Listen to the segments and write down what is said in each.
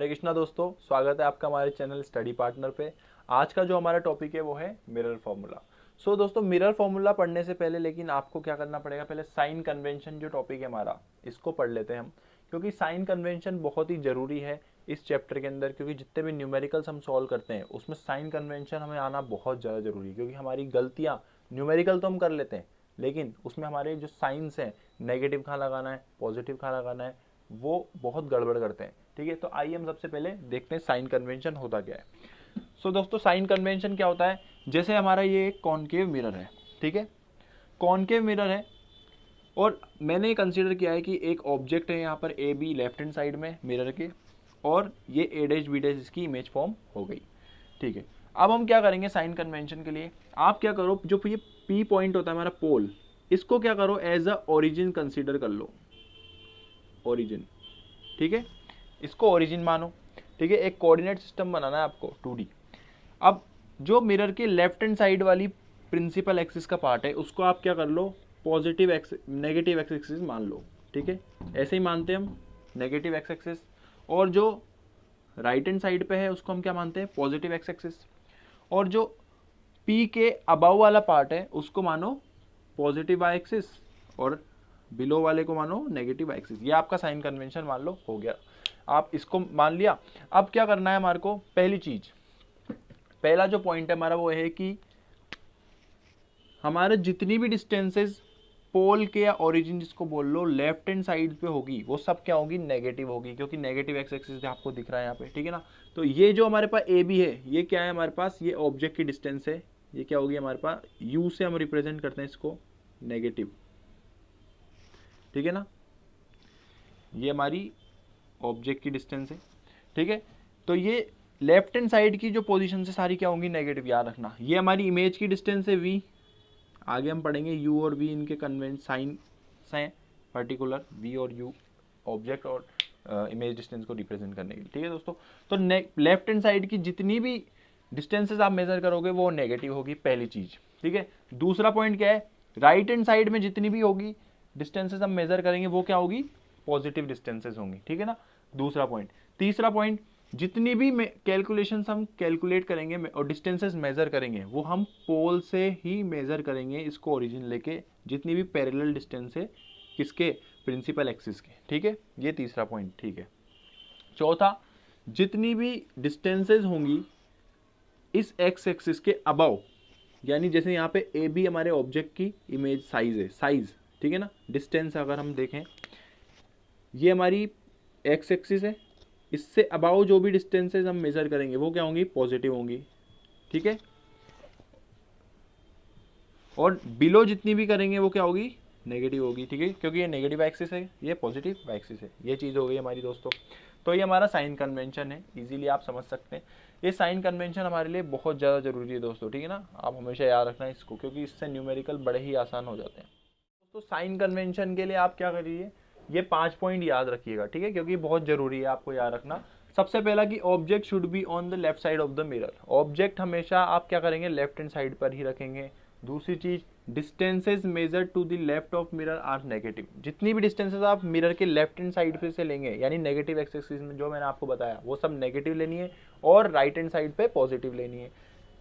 हरे कृष्णा दोस्तों, स्वागत है आपका हमारे चैनल स्टडी पार्टनर पे। आज का जो हमारा टॉपिक है वो है मिरर फॉर्मूला। सो दोस्तों, मिरर फॉर्मूला पढ़ने से पहले लेकिन आपको क्या करना पड़ेगा, पहले साइन कन्वेंशन जो टॉपिक है हमारा, इसको पढ़ लेते हैं हम, क्योंकि साइन कन्वेंशन बहुत ही जरूरी है इस चैप्टर के अंदर। क्योंकि जितने भी न्यूमेरिकल्स हम सॉल्व करते हैं उसमें साइन कन्वेंशन हमें आना बहुत ज़्यादा जरूरी है, क्योंकि हमारी गलतियाँ, न्यूमेरिकल तो हम कर लेते हैं लेकिन उसमें हमारे जो साइंस है, नेगेटिव कहाँ लगाना है, पॉजिटिव कहाँ लगाना है, वो बहुत गड़बड़ करते हैं। ठीक है, तो आइए हम सबसे पहले देखते हैं साइन कन्वेंशन होता क्या है। सो दोस्तों, साइन कन्वेंशन क्या होता है, जैसे हमारा ये एक कॉनकेव मिरर है। ठीक है, कॉनकेव मिरर है और मैंने कंसीडर किया है कि एक ऑब्जेक्ट है यहाँ पर A be left hand side में मिरर के, और ये ए डैश बी डैश इसकी इमेज फॉर्म हो गई। ठीक है, अब हम क्या करेंगे साइन कन्वेंशन के लिए, आप क्या करो, जो ये पी पॉइंट होता है हमारा पोल, इसको क्या करो एज अ ओरिजिन कंसीडर कर लो, ओरिजिन। ठीक है, इसको ओरिजिन मानो। ठीक है, एक कोऑर्डिनेट सिस्टम बनाना है आपको 2D। अब जो मिरर के लेफ्ट हैंड साइड वाली प्रिंसिपल एक्सिस का पार्ट है उसको आप क्या कर लो, positive X negative X axis मान लो। ठीक है, ऐसे ही मानते हैं हम नेगेटिव एक्स एक्सिस, और जो राइट हैंड साइड पे है उसको हम क्या मानते हैं, पॉजिटिव एक्स एक्सिस, और जो पी के अबाव वाला पार्ट है उसको मानो पॉजिटिव वाई एक्सिस, और बिलो वाले को मानो नेगेटिव वाई एक्सिस। ये आपका साइन कन्वेंशन मान लो हो गया, आप इसको मान लिया। अब क्या करना है हमारे को, पहली चीज, पहला जो पॉइंट है हमारा वो है कि हमारे जितनी भी डिस्टेंसेस पोल के या ओरिजिन जिसको बोल लो लेफ्ट हैंड साइड पे होगी वो सब क्या होगी, नेगेटिव होगी, क्योंकि नेगेटिव एक्स एक्सिस आपको दिख रहा है यहाँ पे। ठीक है ना, तो ये जो हमारे पास ए बी है ये क्या है हमारे पास, ये ऑब्जेक्ट की डिस्टेंस है, ये क्या होगी हमारे पास, यू से हम रिप्रेजेंट करते हैं इसको नेगेटिव। ठीक है ना, ये हमारी ऑब्जेक्ट की डिस्टेंस है। ठीक है, तो ये लेफ्ट हैंड साइड की जो पोजीशन से सारी क्या होंगी, नेगेटिव, याद रखना। ये हमारी इमेज की डिस्टेंस है v, आगे हम पढ़ेंगे u और v इनके कन्वेंट साइन हैं पर्टिकुलर, v और u ऑब्जेक्ट और इमेज डिस्टेंस को रिप्रेजेंट करने के लिए। ठीक है दोस्तों, तो लेफ्ट हैंड साइड की जितनी भी डिस्टेंसेस आप मेजर करोगे वो नेगेटिव होगी, पहली चीज। ठीक है, दूसरा पॉइंट क्या है, राइट हैंड साइड में जितनी भी होगी डिस्टेंसेस हम मेजर करेंगे वो क्या होगी, पॉजिटिव डिस्टेंसेस होंगी। ठीक है ना, दूसरा पॉइंट। तीसरा पॉइंट, जितनी भी कैलकुलेशंस हम कैलकुलेट करेंगे और डिस्टेंसेस मेजर करेंगे वो हम पोल से ही मेजर करेंगे, इसको ओरिजिन लेके, जितनी भी पैरेलल डिस्टेंस है किसके, प्रिंसिपल एक्सिस के। ठीक है, ये तीसरा पॉइंट। ठीक है, चौथा, जितनी भी डिस्टेंसेस होंगी इस एक्स एक्सिस के अबव, यानी जैसे यहाँ पे ए बी हमारे ऑब्जेक्ट की इमेज साइज है, साइज। ठीक है ना, डिस्टेंस अगर हम देखें ये हमारी एक्स एक्सिस है, इससे अबाउ जो भी डिस्टेंसेस हम मेजर करेंगे वो क्या होंगी, पॉजिटिव होंगी। ठीक है, और बिलो जितनी भी करेंगे वो क्या होगी, नेगेटिव होगी। ठीक है, क्योंकि ये नेगेटिव एक्सिस है, ये पॉजिटिव एक्सिस है। ये चीज़ हो गई हमारी दोस्तों। तो ये हमारा साइन कन्वेंशन है, इजीली आप समझ सकते हैं। ये साइन कन्वेंशन हमारे लिए बहुत ज़्यादा जरूरी है दोस्तों। ठीक है ना, आप हमेशा याद रखना इसको, क्योंकि इससे न्यूमेरिकल बड़े ही आसान हो जाते हैं। तो साइन कन्वेंशन के लिए आप क्या करिए, ये 5 पॉइंट याद रखिएगा। ठीक है, क्योंकि बहुत जरूरी है आपको याद रखना। सबसे पहला कि object should be on the left side of the mirror, object हमेशा आप क्या करेंगे, लेफ्ट हैंड साइड पर ही रखेंगे। दूसरी चीज, distances measure to the left of mirror are negative, जितनी भी डिस्टेंसेज आप मिरर के लेफ्ट हैंड साइड पे से लेंगे, यानी नेगेटिव एक्स एक्सिस में जो मैंने आपको बताया वो सब नेगेटिव लेनी है, और राइट हैंड साइड पे पॉजिटिव लेनी है।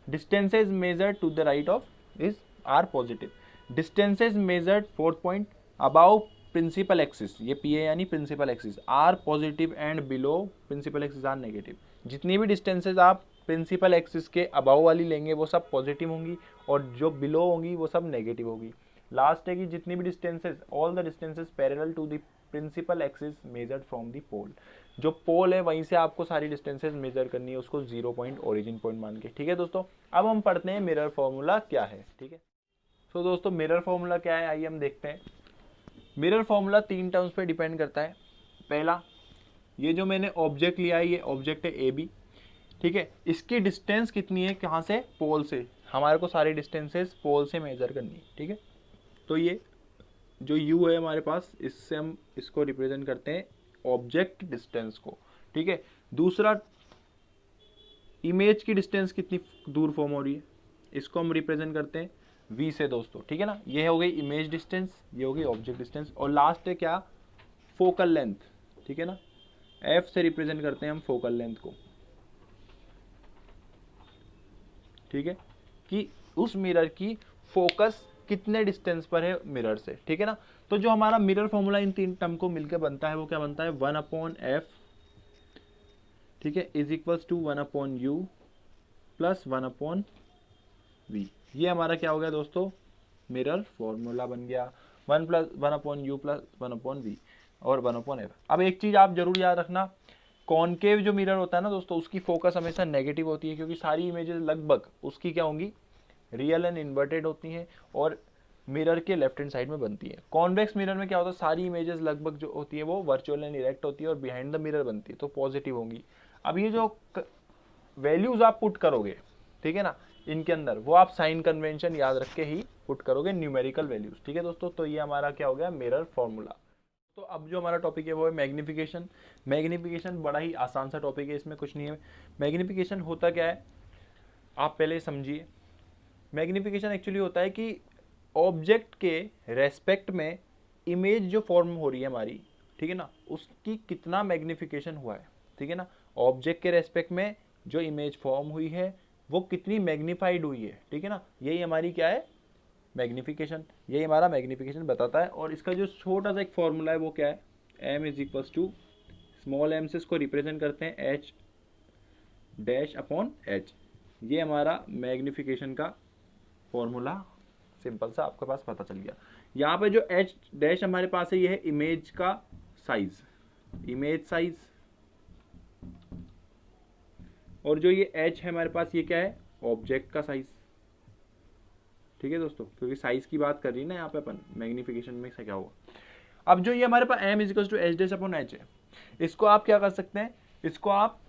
Distances measure to the right of is are positive, distances measured, fourth point, above principal axis, ये पी है यानी principal axis, are positive and below principal axis are negative. जितनी भी distances आप principal axis के about वाली लेंगे वो सब पॉजिटिव होंगी, और जो बिलो होंगी वो सब नेगेटिव होगी। लास्ट है कि जितनी भी distances, all the distances parallel to the principal axis measured from the pole, जो पोल है वहीं से आपको सारी डिस्टेंसेज मेजर करनी है, उसको 0 पॉइंट ओरिजिन पॉइंट मान के। ठीक है दोस्तों, अब हम पढ़ते हैं मिरर फॉर्मूला क्या है। ठीक है, तो दोस्तों मिरर फॉर्मूला क्या है, आइए हम देखते हैं। मिरर फॉर्मूला 3 टर्म्स पे डिपेंड करता है। पहला, ये जो मैंने ऑब्जेक्ट लिया है ये ऑब्जेक्ट है ए बी। ठीक है, इसकी डिस्टेंस कितनी है, कहाँ से, पोल से, हमारे को सारी डिस्टेंसेस पोल से मेजर करनी है। ठीक है, तो ये जो u है हमारे पास, इससे हम इसको रिप्रेजेंट करते हैं ऑब्जेक्ट डिस्टेंस को। ठीक है, दूसरा, इमेज की डिस्टेंस कितनी दूर फॉर्म हो रही है, इसको हम रिप्रेजेंट करते हैं v से दोस्तों। ठीक है ना, ये हो गई इमेज डिस्टेंस, ये हो गई ऑब्जेक्ट डिस्टेंस, और लास्ट है क्या, फोकल लेंथ। ठीक है ना, एफ से रिप्रेजेंट करते हैं हम फोकल लेंथ को, ठीक है, कि उस मिरर की फोकस कितने डिस्टेंस पर है मिरर से, ठीक है ना। तो जो हमारा मिरर फॉर्मूला इन तीन टर्म को मिलकर बनता है वो क्या बनता है, 1/f, ठीक है, is equals to 1/u plus 1/v। ये हमारा क्या हो गया दोस्तों, मिरर फॉर्मूला बन गया, 1/u प्लस 1/v और 1/f। अब एक चीज आप जरूर याद रखना, कॉनकेव जो मिरर होता है ना दोस्तों, उसकी फोकस हमेशा नेगेटिव होती है, क्योंकि सारी इमेजेस लगभग उसकी क्या होंगी, रियल एंड इन्वर्टेड होती हैं और मिरर के लेफ्ट हैंड साइड में बनती है। कॉन्वेक्स मिरर में क्या होता है, सारी इमेजेस लगभग जो होती है वो वर्चुअल एंड इरेक्ट होती है और बिहाइंड द मिरर बनती है, तो पॉजिटिव होंगी। अब ये जो वैल्यूज आप पुट करोगे, ठीक है ना, इनके अंदर वो आप साइन कन्वेंशन याद रख के ही पुट करोगे, न्यूमेरिकल वैल्यूज, ठीक है दोस्तों। तो ये हमारा क्या हो गया, मिरर फॉर्मूला। तो अब जो हमारा टॉपिक है वो है मैग्निफिकेशन। मैग्निफिकेशन बड़ा ही आसान सा टॉपिक है, इसमें कुछ नहीं है। मैग्निफिकेशन होता क्या है, आप पहले समझिए। मैग्निफिकेशन एक्चुअली होता है कि ऑब्जेक्ट के रेस्पेक्ट में इमेज जो फॉर्म हो रही है हमारी, ठीक है ना, उसकी कितना मैग्निफिकेशन हुआ है, ठीक है ना। ऑब्जेक्ट के रेस्पेक्ट में जो इमेज फॉर्म हुई है वो कितनी मैग्नीफाइड हुई है, ठीक है ना, यही हमारी क्या है, मैग्निफिकेशन। यही हमारा मैग्निफिकेशन बताता है। और इसका जो छोटा सा एक फॉर्मूला है वो क्या है, m is equals to small m से इसको रिप्रेजेंट करते हैं h डैश अपॉन h। ये हमारा मैग्निफिकेशन का फॉर्मूला सिंपल सा आपके पास पता चल गया। यहाँ पे जो h डैश हमारे पास है ये है इमेज का साइज, इमेज साइज, और जो ये h है हमारे पास ये क्या है, ऑब्जेक्ट का साइज, ठीक है दोस्तों, क्योंकि साइज की बात कर रही है ना यहाँ पे अपन, मैग्निफिकेशन में से क्या होगा। अब जो ये हमारे पास m is equal to h dash upon h है, इसको आप क्या कर सकते हैं, इसको आप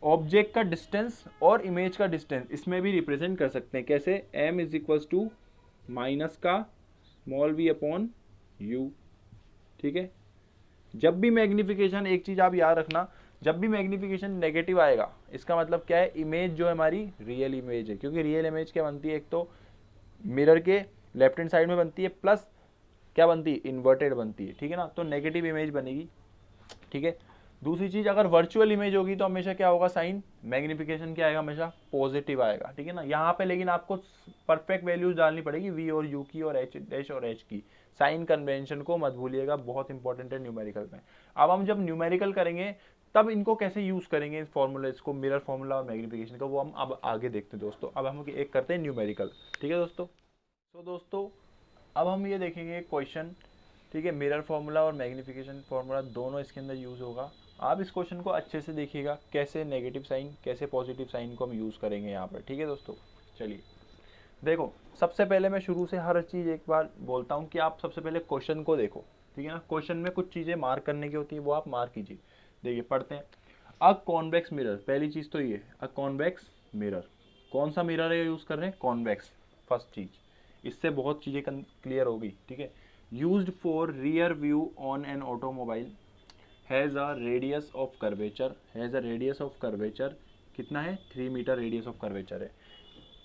ऑब्जेक्ट का डिस्टेंस और इमेज का डिस्टेंस इसमें भी रिप्रेजेंट कर सकते हैं। कैसे, m is equal to minus का स्मॉल v अपॉन u, ठीक है। जब भी मैग्निफिकेशन, एक चीज आप याद रखना, जब भी मैग्निफिकेशन नेगेटिव आएगा इसका मतलब क्या है, इमेज जो है हमारी रियल इमेज है, क्योंकि रियल इमेज क्या बनती है, एक तो मिरर के लेफ्ट हैंड साइड में बनती है, प्लस क्या बनती है, इन्वर्टेड बनती है, ठीक है ना, तो नेगेटिव इमेज बनेगी, ठीक है। दूसरी चीज, अगर वर्चुअल इमेज होगी तो हमेशा क्या होगा, साइन मैग्निफिकेशन क्या आएगा, हमेशा पॉजिटिव आएगा, ठीक है ना। यहाँ पे लेकिन आपको परफेक्ट वैल्यूज डालनी पड़ेगी v और u की और h डैश और h की। साइन कन्वेंशन को मत भूलिएगा, बहुत इंपॉर्टेंट है न्यूमेरिकल में। अब हम जब न्यूमेरिकल करेंगे तब इनको कैसे यूज करेंगे, इस फॉर्मूले को, मिरर फॉर्मूला और मैग्निफिकेशन का, वो हम अब आगे देखते हैं दोस्तों। अब हम एक करते हैं न्यूमेरिकल, ठीक है दोस्तों। तो दोस्तों अब हम ये देखेंगे क्वेश्चन, ठीक है, मिरर फॉर्मूला और मैग्निफिकेशन फॉर्मूला दोनों इसके अंदर यूज होगा। आप इस क्वेश्चन को अच्छे से देखिएगा, कैसे नेगेटिव साइन कैसे पॉजिटिव साइन को हम यूज करेंगे यहाँ पर, ठीक है दोस्तों। चलिए देखो, सबसे पहले मैं शुरू से हर चीज एक बार बोलता हूँ कि आप सबसे पहले क्वेश्चन को देखो, ठीक है ना। क्वेश्चन में कुछ चीजें मार्क करने की होती है, वो आप मार्क कीजिए। देखिए पढ़ते हैं, अ कॉन्वेक्स मिरर, पहली चीज तो ये, अ कॉन्वेक्स मिरर, कौन सा मिरर है यूज कर रहे हैं, कॉन्वेक्स, फर्स्ट चीज, इससे बहुत चीजें क्लियर होगी, ठीक है। Used for rear view on an automobile, has a radius of curvature, has a radius of curvature कितना है, 3 मीटर रेडियस ऑफ कर्वेचर है।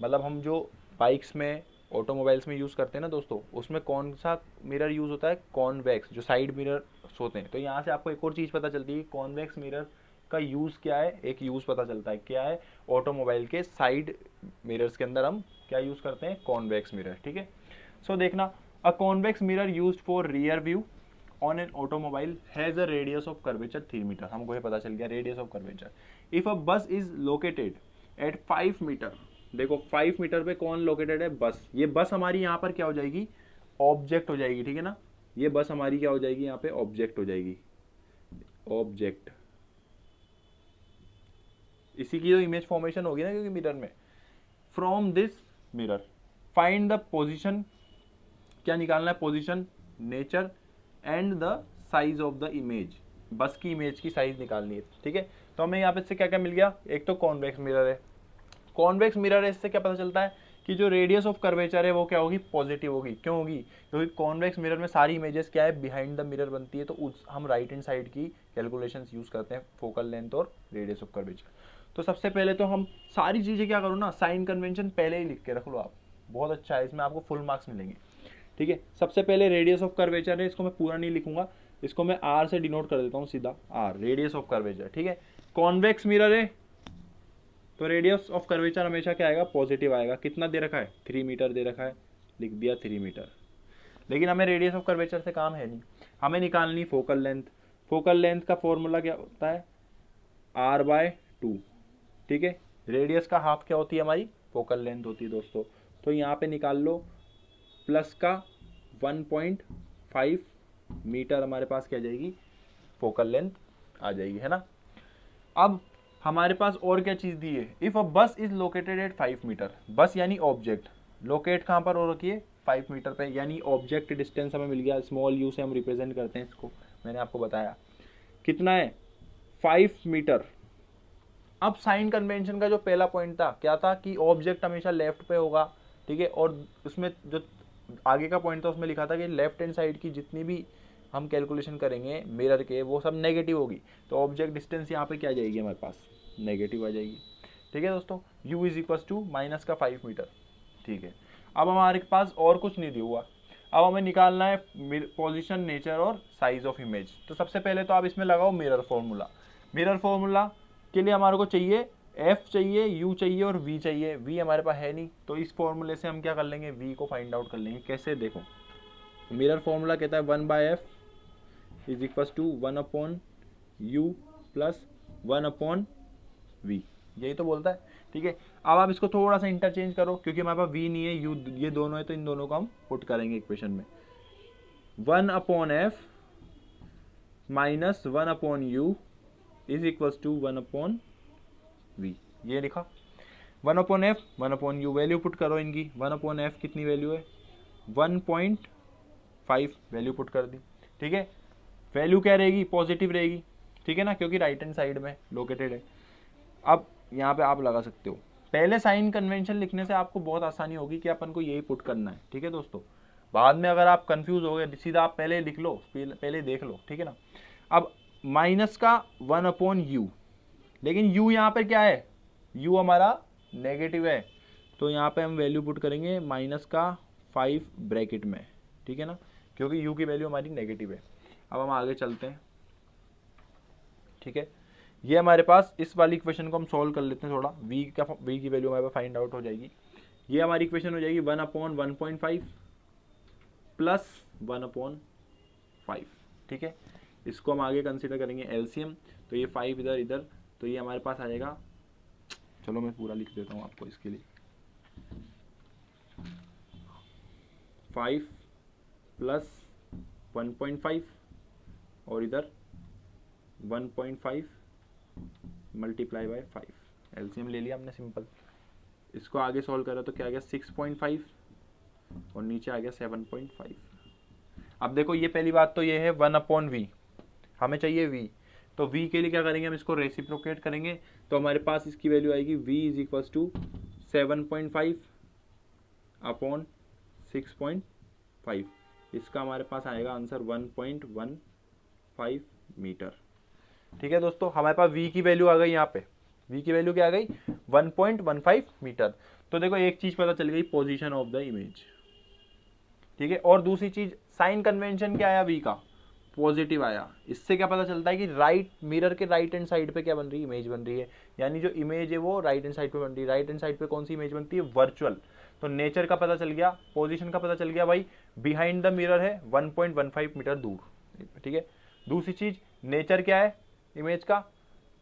मतलब हम जो बाइक्स में, ऑटोमोबाइल्स में यूज़ करते हैं ना दोस्तों, उसमें कौन सा मिरर यूज़ होता है, कॉन्वेक्स, जो साइड मिरर होते हैं। तो यहाँ से आपको एक और चीज़ पता चलती है, कॉन्वेक्स मिरर का यूज़ क्या है, एक यूज़ पता चलता है क्या है, ऑटोमोबाइल के साइड मिरर्स के अंदर हम क्या यूज़ करते हैं, कॉन्वेक्स मिरर, ठीक है। सो देखना, a convex mirror used for rear view on an automobile has a radius of curvature 3 metre, हमको ये पता चल गया radius of curvature. If a bus is located at 5 metre, देखो 5 मीटर पे कौन लोकेटेड है, बस। ये बस हमारी यहाँ पर क्या हो जाएगी, ऑब्जेक्ट हो जाएगी, ठीक है ना। ये बस हमारी क्या हो जाएगी, यहाँ पे ऑब्जेक्ट हो जाएगी, ऑब्जेक्ट। इसी की जो इमेज फॉर्मेशन होगी ना, क्योंकि मिरर में, from this mirror find the position, क्या निकालना है, position, nature and the size of the image, बस की इमेज की साइज निकालनी है, ठीक है। तो हमें यहाँ पे से क्या क्या मिल गया, एक तो कॉन्वेक्स मिरर है, कॉन्वेक्स मिरर है, इससे क्या पता चलता है कि जो रेडियस ऑफ कर्वेचर है वो क्या होगी, पॉजिटिव होगी। क्यों होगी, क्योंकि कॉन्वेक्स मिरर में सारी इमेजेस क्या है, बिहाइंड द मिरर बनती है, तो हम राइट हैंड साइड की कैलकुलेशंस यूज करते हैं, फोकल लेंथ और रेडियस ऑफ कर्वेचर। तो सबसे पहले तो हम सारी चीजें क्या करो ना, साइन कन्वेंशन पहले ही लिख के रख लो आप, बहुत अच्छा है, इसमें आपको फुल मार्क्स मिलेंगे, ठीक है। सबसे पहले रेडियस ऑफ कर्वेचर है, इसको मैं पूरा नहीं लिखूंगा, इसको मैं आर से डिनोट कर देता हूँ सीधा, आर रेडियस ऑफ कर्वेचर, ठीक है। कॉन्वेक्स मिरर है तो रेडियस ऑफ कर्वेचर हमेशा क्या आएगा, पॉजिटिव आएगा। कितना दे रखा है, 3 मीटर दे रखा है, लिख दिया 3 मीटर। लेकिन हमें रेडियस ऑफ कर्वेचर से काम है नहीं, हमें निकालनी फोकल लेंथ। फोकल लेंथ का फॉर्मूला क्या होता है, r/2, ठीक है। रेडियस का हाफ क्या होती है, हमारी फोकल लेंथ होती है दोस्तों। तो यहाँ पे निकाल लो, प्लस का 1.5 मीटर हमारे पास क्या जाएगी, फोकल लेंथ आ जाएगी, है ना। अब हमारे पास और क्या चीज़ दी है, if a bus is located at 5 metre, बस यानी ऑब्जेक्ट लोकेट कहाँ पर हो रखी है, 5 मीटर पे, यानी ऑब्जेक्ट डिस्टेंस हमें मिल गया, स्मॉल यू से हम रिप्रेजेंट करते हैं इसको, मैंने आपको बताया कितना है, 5 मीटर। अब साइन कन्वेंशन का जो पहला पॉइंट था क्या था कि ऑब्जेक्ट हमेशा लेफ्ट पे होगा, ठीक है। और उसमें जो आगे का पॉइंट था उसमें लिखा था कि लेफ्ट हैंड साइड की जितनी भी हम कैलकुलेशन करेंगे मिरर के वो सब नेगेटिव होगी। तो ऑब्जेक्ट डिस्टेंस यहाँ पे क्या जाएगी, हमारे पास नेगेटिव आ जाएगी, ठीक है दोस्तों। u is equal to minus का 5 मीटर, ठीक है। अब हमारे पास और कुछ नहीं दिया हुआ, अब हमें निकालना है पोजीशन, नेचर और साइज ऑफ इमेज। तो सबसे पहले तो आप इसमें लगाओ मिरर फॉर्मूला। मिरर फॉर्मूला के लिए हमारे को चाहिए f चाहिए, u चाहिए और v चाहिए। v हमारे पास है नहीं, तो इस फॉर्मूले से हम क्या कर लेंगे, v को फाइंड आउट कर लेंगे। कैसे, देखो मिरर फॉर्मूला कहता है 1/f is equal to 1/u plus 1/v, यही तो बोलता है, ठीक है। अब आप इसको थोड़ा सा इंटरचेंज करो, क्योंकि हमारे पास v नहीं है, u ये दोनों है, तो इन दोनों को हम पुट करेंगे इक्वेशन में। 1/f minus 1/u is equal to 1/v, ये लिखा। 1/f 1/u, वैल्यू पुट करो इनकी। 1/f कितनी वैल्यू है, 1.5 वैल्यू पुट कर दी, ठीक है। वैल्यू क्या रहेगी, पॉजिटिव रहेगी, ठीक है ना, क्योंकि राइट हैंड साइड में लोकेटेड है। अब यहाँ पे आप लगा सकते हो, पहले साइन कन्वेंशन लिखने से आपको बहुत आसानी होगी कि अपन को यही पुट करना है, ठीक है दोस्तों। बाद में अगर आप कंफ्यूज हो गए, सीधा आप पहले लिख लो, पहले देख लो, ठीक है ना। अब माइनस का 1/u, लेकिन u यहाँ पे क्या है, u हमारा नेगेटिव है, तो यहाँ पे हम वैल्यू पुट करेंगे माइनस का 5 ब्रैकेट में, ठीक है ना, क्योंकि u की वैल्यू हमारी नेगेटिव है। अब हम आगे चलते हैं, ठीक है। ये हमारे पास इस वाली इक्वेशन को हम सॉल्व कर लेते हैं थोड़ा, v की वैल्यू हमारे पास फाइंड आउट हो जाएगी। ये हमारी इक्वेशन हो जाएगी 1/1.5 प्लस 1/5, ठीक है। इसको हम आगे कंसिडर करेंगे एलसीएम, तो ये 5 इधर इधर, तो ये हमारे पास आ जाएगा, चलो मैं पूरा लिख देता हूँ आपको इसके लिए, 5 प्लस 1.5 और इधर 1.5 मल्टीप्लाई बाय 5, एलसीएम ले लिया हमने सिंपल। इसको आगे सॉल्व करा तो क्या आ गया 6.5 और नीचे आ गया 7.5। अब देखो ये पहली बात तो ये है 1/v, हमें चाहिए v, तो v के लिए क्या करेंगे, हम इसको रेसिप्रोकेट करेंगे, तो हमारे पास इसकी वैल्यू आएगी v इज इक्वल टू 7.5/6.5, इसका हमारे पास आएगा आंसर 1.15 मीटर, ठीक है दोस्तों। हमारे पास v की वैल्यू आ गई, यहाँ पे v की वैल्यू क्या आ गई, 1.15 मीटर। तो देखो एक चीज पता चल गई, पोजीशन ऑफ द इमेज, ठीक है। और दूसरी चीज साइन कन्वेंशन क्या आया, v का पॉजिटिव आया। इससे क्या पता चलता है कि राइट मिरर के राइट हैंड साइड पे क्या बन रही है, इमेज बन रही है, यानी जो इमेज है वो राइट हैंड साइड पे बन रही है। राइट हैंड साइड पे कौन सी इमेज बनती है, वर्चुअल। तो नेचर का पता चल गया, पोजीशन का पता चल गया, भाई बिहाइंड द मिरर है 1.15 मीटर दूर, ठीक है। दूसरी चीज नेचर क्या है इमेज का,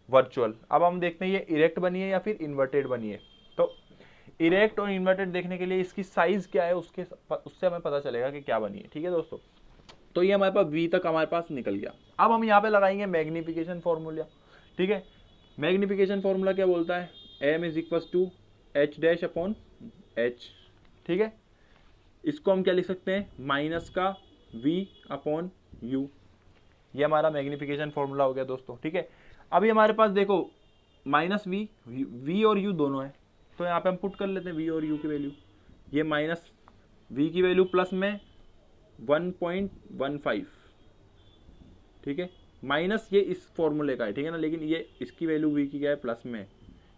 वर्चुअल। अब हम देखते हैं ये इरेक्ट बनी है या फिर इन्वर्टेड बनी है। तो इरेक्ट और इन्वर्टेड देखने के लिए इसकी साइज क्या है उससे हमें पता चलेगा कि क्या बनी है, ठीक है दोस्तों। तो ये हमारे पास v तक हमारे पास निकल गया। अब हम यहाँ पे लगाएंगे मैग्निफिकेशन फॉर्मूला, ठीक है। मैग्निफिकेशन फॉर्मूला क्या बोलता है, m is equal to h'/h, ठीक है। इसको हम क्या लिख सकते हैं, माइनस का v/u, ये हमारा मैग्निफिकेशन फॉर्मूला हो गया दोस्तों, ठीक है। अभी हमारे पास देखो माइनस v और u दोनों है, तो यहाँ पे हम पुट कर लेते हैं v और u की वैल्यू। ये माइनस v की वैल्यू प्लस में 1.15, ठीक है, माइनस ये इस फॉर्मूले का है, ठीक है ना, लेकिन ये इसकी वैल्यू v की क्या है, प्लस में,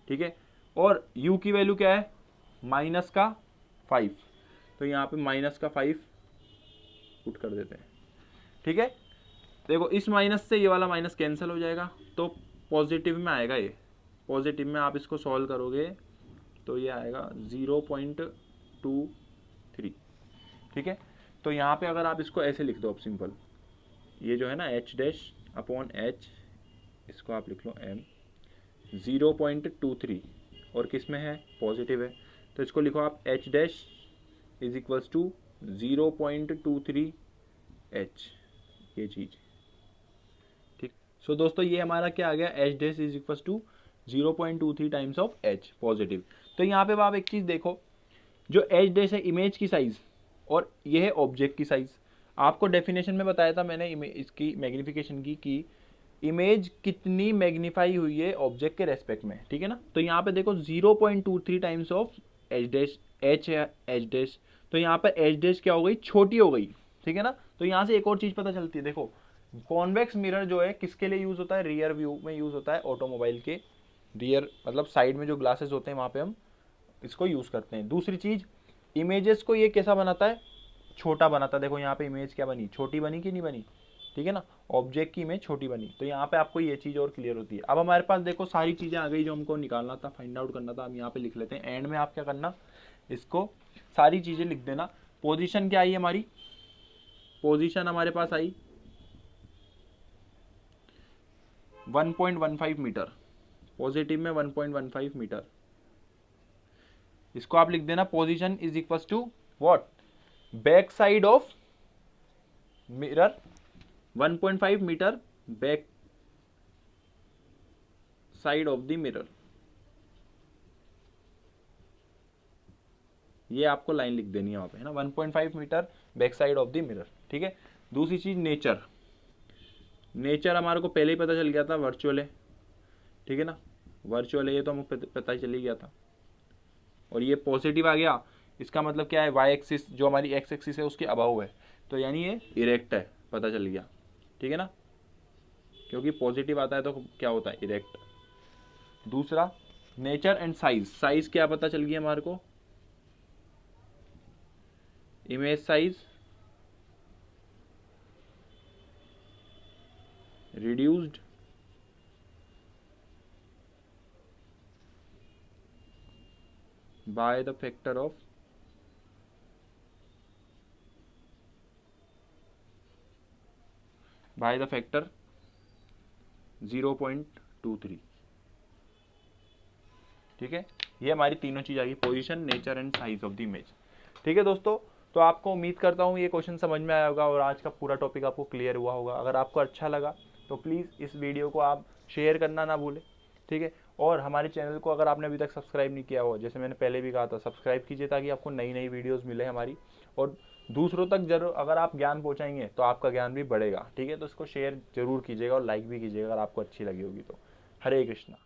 ठीक है। और u की वैल्यू क्या है, माइनस का 5, तो यहाँ पे माइनस का 5 पुट कर देते हैं, ठीक है। देखो इस माइनस से ये वाला माइनस कैंसिल हो जाएगा तो पॉजिटिव में आएगा। ये पॉजिटिव में आप इसको सॉल्व करोगे तो ये आएगा 0.23। ठीक है, तो यहाँ पे अगर आप इसको ऐसे लिख दो अब सिंपल, ये जो है ना एच डैश अपॉन एच, इसको आप लिख लो m 0.23 और किस में है, पॉजिटिव है, तो इसको लिखो आप h dash is equals to 0.23 h, ये चीज़। ठीक, सो दोस्तों ये हमारा क्या आ गया, h dash is equals to 0.23 times of h positive. तो यहाँ पे आप एक चीज़ देखो, जो h डैश है इमेज की साइज़ और ये है ऑब्जेक्ट की साइज़। आपको डेफिनेशन में बताया था मैंने इसकी मैग्नीफिकेशन की कि इमेज कितनी मैग्नीफाई हुई है ऑब्जेक्ट के रेस्पेक्ट में, ठीक है ना। तो यहाँ पे देखो 0.23 times of H dash, H है एच डैश, तो यहाँ पर एच डैश क्या हो गई, छोटी हो गई, ठीक है ना। तो यहाँ से एक और चीज़ पता चलती है, देखो कॉन्वेक्स मिरर जो है किसके लिए यूज़ होता है, रियर व्यू में यूज़ होता है, ऑटोमोबाइल के रियर मतलब साइड में जो ग्लासेस होते हैं वहाँ पर हम इसको यूज़ करते हैं। दूसरी चीज़, इमेजेस को ये कैसा बनाता है, छोटा बनाता है। देखो यहाँ पे इमेज क्या बनी, छोटी बनी कि नहीं बनी, ठीक है ना, ऑब्जेक्ट की इमेज छोटी बनी। तो यहाँ पे आपको ये चीज़ और क्लियर होती है। अब हमारे पास देखो सारी चीज़ें आ गई जो हमको निकालना था, फाइंड आउट करना था। हम यहाँ पे लिख लेते हैं, एंड में आप क्या करना, इसको सारी चीज़ें लिख देना। पोजीशन क्या आई हमारी, पोजीशन हमारे पास आई 1.15 मीटर, पॉजिटिव में 1.15 मीटर। इसको आप लिख देना, position is equal to what, back side of mirror 1.5 metre back side of the mirror. ये आपको लाइन लिख देनी है वहां पे, है ना, 1.5 metre back side of the mirror. ठीक है, दूसरी चीज नेचर, नेचर हमारे को पहले ही पता चल गया था, वर्चुअल है, ठीक है ना, वर्चुअल है, ये तो हमें पता ही चल ही गया था। और ये पॉजिटिव आ गया, इसका मतलब क्या है, वाई एक्सिस जो हमारी एक्स एक्सिस है उसके अबाव है, तो यानी ये इरेक्ट है, पता चल गया, ठीक है ना, क्योंकि पॉजिटिव आता है तो क्या होता है, इरेक्ट। दूसरा नेचर एंड साइज, साइज क्या पता चल गया हमारे को, image size reduced by the factor of by the factor 0.23। ठीक है, ये हमारी तीनों चीज आ गई, position, nature and size of the image. ठीक है दोस्तों, तो आपको उम्मीद करता हूँ ये क्वेश्चन समझ में आया होगा और आज का पूरा टॉपिक आपको क्लियर हुआ होगा। अगर आपको अच्छा लगा तो प्लीज़ इस वीडियो को आप शेयर करना ना भूलें, ठीक है। और हमारे चैनल को अगर आपने अभी तक सब्सक्राइब नहीं किया हो, जैसे मैंने पहले भी कहा था, सब्सक्राइब कीजिए ताकि आपको नई नई वीडियोस मिले हमारी, और दूसरों तक जरूर अगर आप ज्ञान पहुंचाएंगे तो आपका ज्ञान भी बढ़ेगा, ठीक है। तो इसको शेयर जरूर कीजिएगा और लाइक भी कीजिएगा अगर आपको अच्छी लगी होगी तो। हरे कृष्णा।